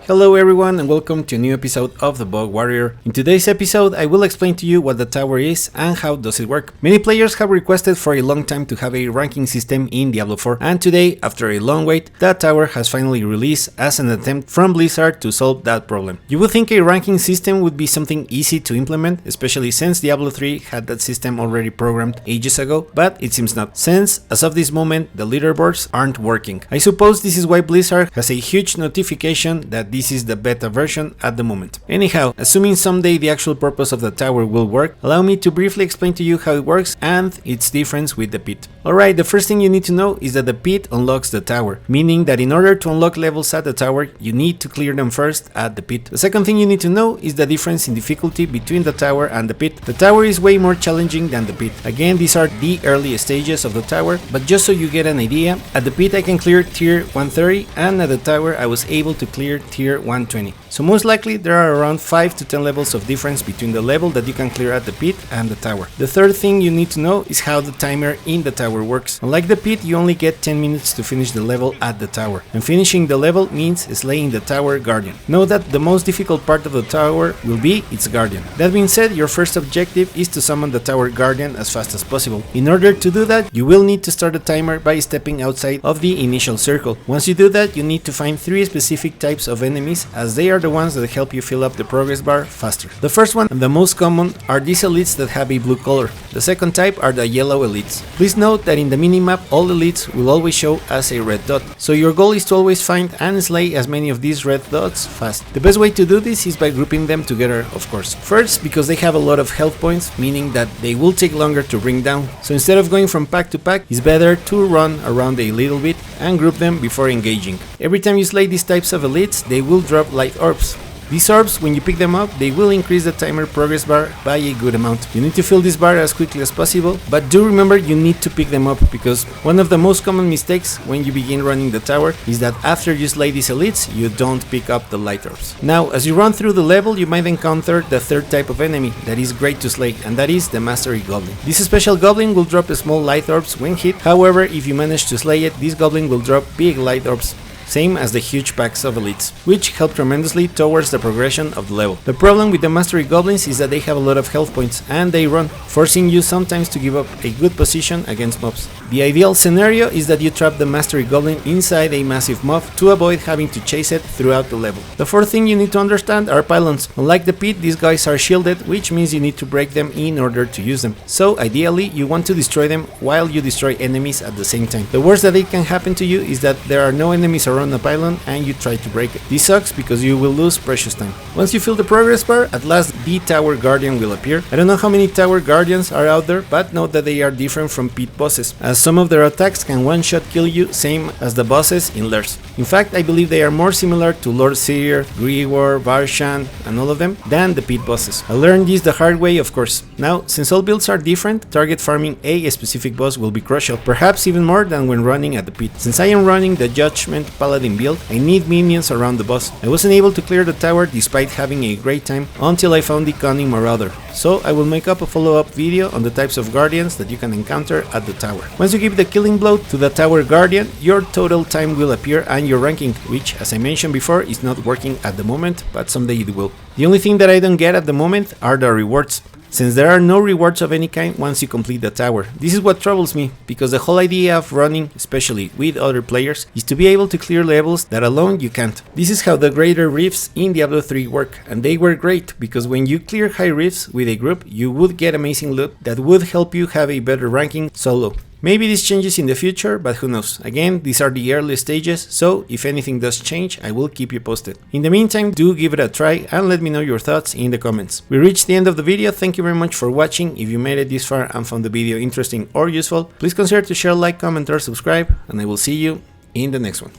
Hello everyone and welcome to a new episode of The Bug Warrior. In today's episode I will explain to you what the tower is and how does it work. Many players have requested for a long time to have a ranking system in Diablo 4, and today, after a long wait, that tower has finally released as an attempt from Blizzard to solve that problem. You would think a ranking system would be something easy to implement, especially since Diablo 3 had that system already programmed ages ago, but it seems not, since as of this moment the leaderboards aren't working. I suppose this is why Blizzard has a huge notification that this is the beta version at the moment. Anyhow, assuming someday the actual purpose of the tower will work, allow me to briefly explain to you how it works and its difference with the pit. Alright, the first thing you need to know is that the pit unlocks the tower, meaning that in order to unlock levels at the tower, you need to clear them first at the pit. The second thing you need to know is the difference in difficulty between the tower and the pit. The tower is way more challenging than the pit. Again, these are the early stages of the tower, but just so you get an idea, at the pit I can clear tier 130 and at the tower I was able to clear tier 120. So most likely there are around 5 to 10 levels of difference between the level that you can clear at the pit and the tower. The third thing you need to know is how the timer in the tower works. Unlike the pit, you only get 10 minutes to finish the level at the tower, and finishing the level means slaying the tower guardian. Know that the most difficult part of the tower will be its guardian. That being said, your first objective is to summon the tower guardian as fast as possible. In order to do that, you will need to start the timer by stepping outside of the initial circle. Once you do that, you need to find 3 specific types of enemies, as they are the ones that help you fill up the progress bar faster. The first one and the most common are these elites that have a blue color. The second type are the yellow elites. Please note that in the minimap all elites will always show as a red dot, so your goal is to always find and slay as many of these red dots fast. The best way to do this is by grouping them together, of course. First, because they have a lot of health points, meaning that they will take longer to bring down, so instead of going from pack to pack, it's better to run around a little bit and group them before engaging. Every time you slay these types of elites, they will drop light orbs. These orbs, when you pick them up, they will increase the timer progress bar by a good amount. You need to fill this bar as quickly as possible, but do remember you need to pick them up, because one of the most common mistakes when you begin running the tower is that after you slay these elites, you don't pick up the light orbs. Now, as you run through the level, you might encounter the third type of enemy that is great to slay, and that is the Mastery Goblin. This special goblin will drop small light orbs when hit. However, if you manage to slay it, this goblin will drop big light orbs, same as the huge packs of elites, which help tremendously towards the progression of the level. The problem with the Mastery Goblins is that they have a lot of health points and they run, forcing you sometimes to give up a good position against mobs. The ideal scenario is that you trap the Mastery Goblin inside a massive mob to avoid having to chase it throughout the level. The fourth thing you need to understand are Pylons. Unlike the pit, these guys are shielded, which means you need to break them in order to use them. So ideally, you want to destroy them while you destroy enemies at the same time. The worst that it can happen to you is that there are no enemies around a pylon and you try to break it. This sucks because you will lose precious time. Once you fill the progress bar, at last the tower guardian will appear. I don't know how many tower guardians are out there, but note that they are different from pit bosses, as some of their attacks can one-shot kill you, same as the bosses in Lairs. In fact, I believe they are more similar to Lord Seer, Grigor, Varshan, and all of them than the pit bosses. I learned this the hard way, of course. Now, since all builds are different, target farming a specific boss will be crucial, perhaps even more than when running at the pit. Since I am running the Judgment Paladin build, I need minions around the boss. I wasn't able to clear the tower despite having a great time until I found the Cunning Marauder, so I will make up a follow-up video on the types of guardians that you can encounter at the tower. Once you give the killing blow to the tower guardian, your total time will appear and your ranking, which, as I mentioned before, is not working at the moment, but someday it will. The only thing that I don't get at the moment are the rewards, since there are no rewards of any kind once you complete the tower. This is what troubles me, because the whole idea of running, especially with other players, is to be able to clear levels that alone you can't. This is how the greater rifts in Diablo 3 work, and they were great, because when you clear high rifts with a group, you would get amazing loot that would help you have a better ranking solo. Maybe this changes in the future, but who knows. Again, these are the early stages, so if anything does change, I will keep you posted. In the meantime, do give it a try and let me know your thoughts in the comments. We reached the end of the video. Thank you very much for watching. If you made it this far and found the video interesting or useful, please consider to share, like, comment or subscribe, and I will see you in the next one.